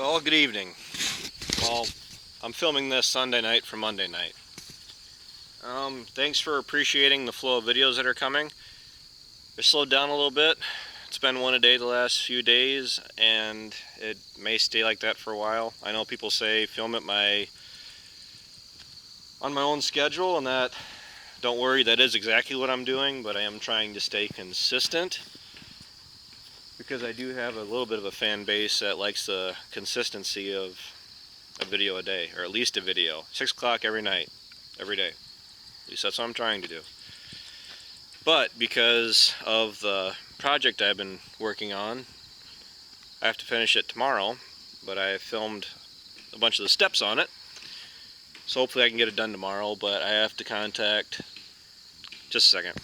Well, good evening. Well, I'm filming this Sunday night for Monday night. Thanks for appreciating the flow of videos that are coming. They're slowed down a little bit. It's been one a day the last few days, and it may stay like that for a while. I know people say film it on my own schedule, and that, don't worry, that is exactly what I'm doing, but I am trying to stay consistent because I do have a little bit of a fan base that likes the consistency of a video a day, or at least a video. 6 o'clock every night, every day. At least that's what I'm trying to do. But because of the project I've been working on, I have to finish it tomorrow, but I filmed a bunch of the steps on it, so hopefully I can get it done tomorrow. But I have to contact, just a second.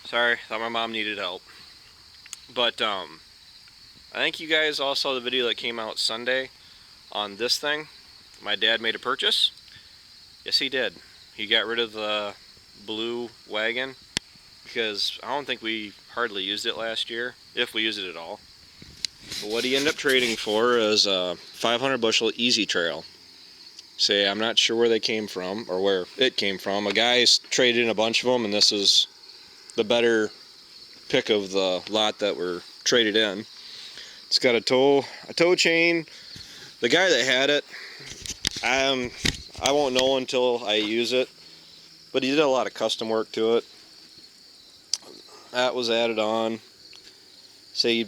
Sorry, thought my mom needed help. But I think you guys all saw the video that came out Sunday on this thing. My dad made a purchase. Yes, he did. He got rid of the blue wagon because I don't think we hardly used it last year, if we used it at all. But what he ended up trading for is a 500 bushel Easy Trail. Say, I'm not sure where they came from, or where it came from. A guy's traded in a bunch of them, and this is the better pick of the lot that were traded in. It's got a tow chain. The guy that had it, I won't know until I use it, but he did a lot of custom work to it. That was added on. Say,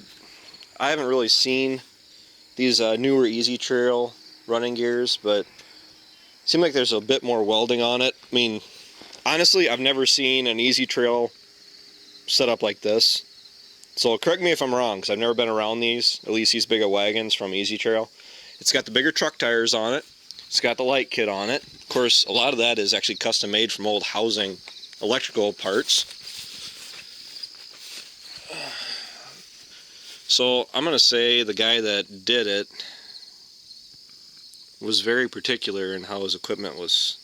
I haven't really seen these newer Easy Trail running gears, but it seems like there's a bit more welding on it. I mean, honestly, I've never seen an Easy Trail set up like this. So correct me if I'm wrong, because I've never been around these, at least these big of wagons from Easy Trail. It's got the bigger truck tires on it. It's got the light kit on it. Of course, a lot of that is actually custom made from old housing electrical parts. So I'm going to say the guy that did it was very particular in how his equipment was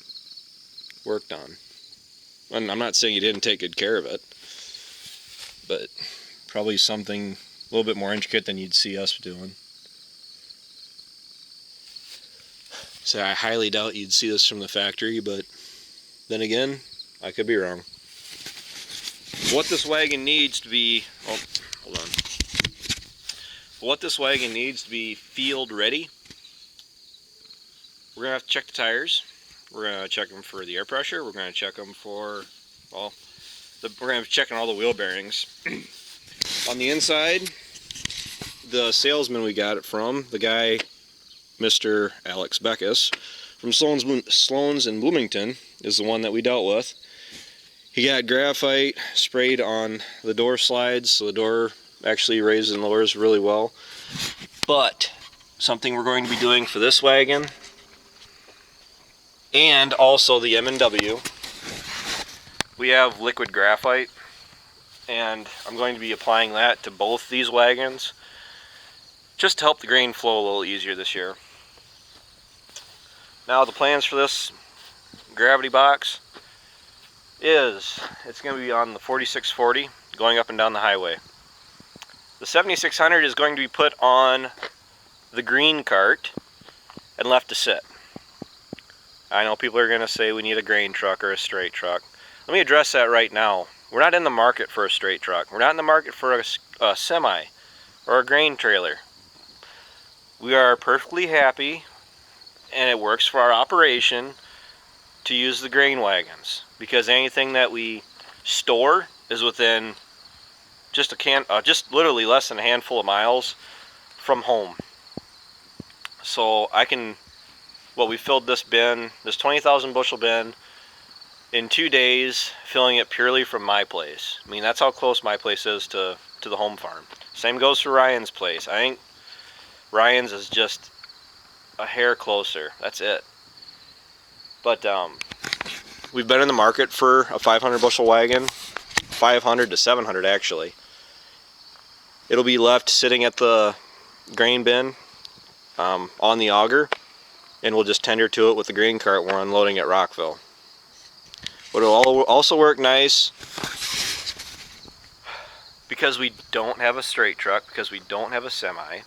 worked on. And I'm not saying he didn't take good care of it, but probably something a little bit more intricate than you'd see us doing. So I highly doubt you'd see this from the factory, but then again, I could be wrong. What this wagon needs to be, oh, hold on. What this wagon needs to be field ready, we're going to have to check the tires. We're going to check them for the air pressure. We're going to check them for, well, we're going to be checking all the wheel bearings. On the inside, the salesman we got it from, the guy, Mr. Alex Beckus, from Sloan's in Bloomington, is the one that we dealt with. He got graphite sprayed on the door slides, so the door actually raises and lowers really well. But something we're going to be doing for this wagon, and also the M&W, we have liquid graphite, and I'm going to be applying that to both these wagons just to help the grain flow a little easier this year. Now the plans for this gravity box is it's going to be on the 4640 going up and down the highway. The 7600 is going to be put on the green cart and left to sit. I know people are going to say we need a grain truck or a straight truck. Let me address that right now. We're not in the market for a straight truck. We're not in the market for a semi or a grain trailer. We are perfectly happy, and it works for our operation, to use the grain wagons, because anything that we store is within just literally less than a handful of miles from home. So we filled this bin, this 20,000 bushel bin, in 2 days, filling it purely from my place. I mean, that's how close my place is to the home farm. Same goes for Ryan's place. I think Ryan's is just a hair closer. That's it. But we've been in the market for a 500 bushel wagon, 500 to 700 actually. It'll be left sitting at the grain bin on the auger, and we'll just tender to it with the grain cart we're unloading at Rockville. But it'll also work nice because we don't have a straight truck, because we don't have a semi,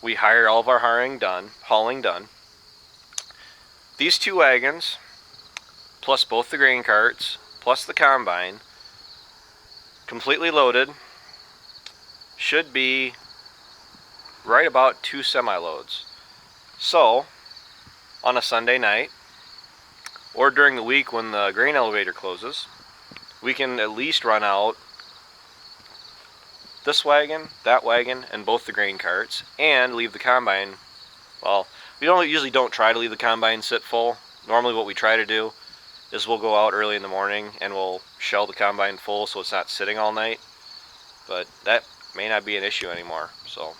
we hire all of our hauling done. These 2 wagons, plus both the grain carts, plus the combine, completely loaded, should be right about 2 semi-loads. So, on a Sunday night, or during the week when the grain elevator closes, we can at least run out this wagon, that wagon, and both the grain carts, and leave the combine. Well, we usually don't try to leave the combine sit full. Normally what we try to do is we'll go out early in the morning and we'll shell the combine full so it's not sitting all night. But that may not be an issue anymore. So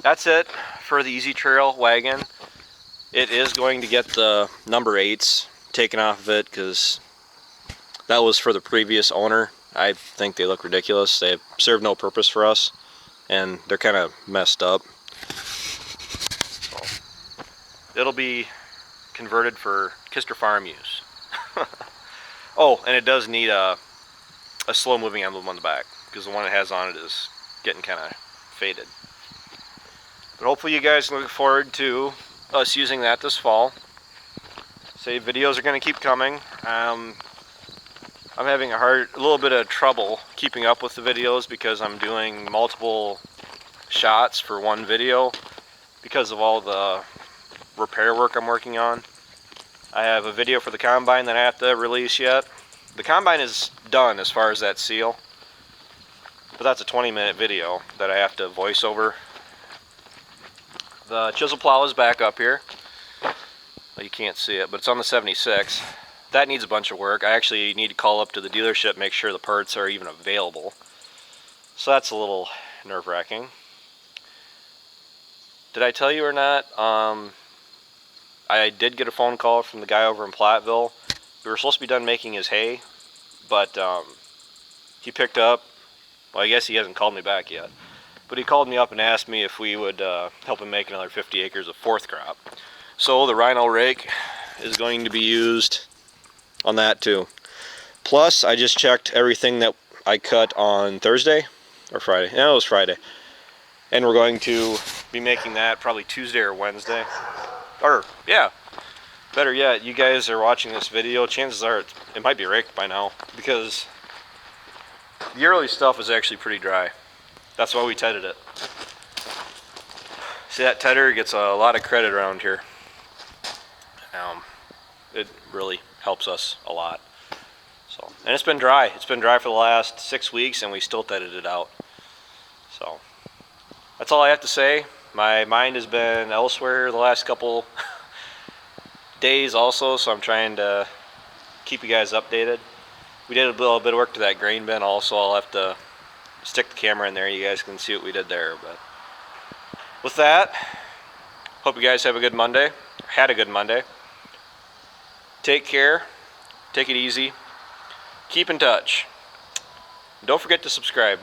that's it for the Easy Trail wagon. It is going to get the number 8s taken off of it because that was for the previous owner. I think they look ridiculous. They serve no purpose for us, and they're kind of messed up. So, it'll be converted for Kister Farm use. Oh, and it does need a slow-moving emblem on the back because the one it has on it is getting kind of faded. But hopefully you guys look forward to us using that this fall. Say videos are going to keep coming. I'm having a little bit of trouble keeping up with the videos because I'm doing multiple shots for one video because of all the repair work I'm working on. I have a video for the combine that I have to release yet. The combine is done as far as that seal, but that's a 20-minute video that I have to voice over. The chisel plow is back up here. You can't see it, but it's on the 76. That needs a bunch of work. I actually need to call up to the dealership, make sure the parts are even available. So that's a little nerve-wracking. Did I tell you or not? I did get a phone call from the guy over in Platteville. We were supposed to be done making his hay, but he picked up. Well, I guess he hasn't called me back yet. But he called me up and asked me if we would help him make another 50 acres of 4th crop. So the Rhino rake is going to be used on that too. Plus, I just checked everything that I cut on Thursday or Friday. Yeah, it was Friday. And we're going to be making that probably Tuesday or Wednesday. Or, yeah, better yet, you guys are watching this video, chances are it might be raked by now because the early stuff is actually pretty dry. That's why we tedded it. See, that tedder gets a lot of credit around here. It really helps us a lot. So, and it's been dry. It's been dry for the last 6 weeks, and we still tedded it out. So, that's all I have to say. My mind has been elsewhere the last couple days also, so I'm trying to keep you guys updated. We did a little bit of work to that grain bin also. I'll have to stick the camera in there. You guys can see what we did there. But with that, hope you guys have a good Monday. Had a good Monday. Take care. Take it easy. Keep in touch. Don't forget to subscribe.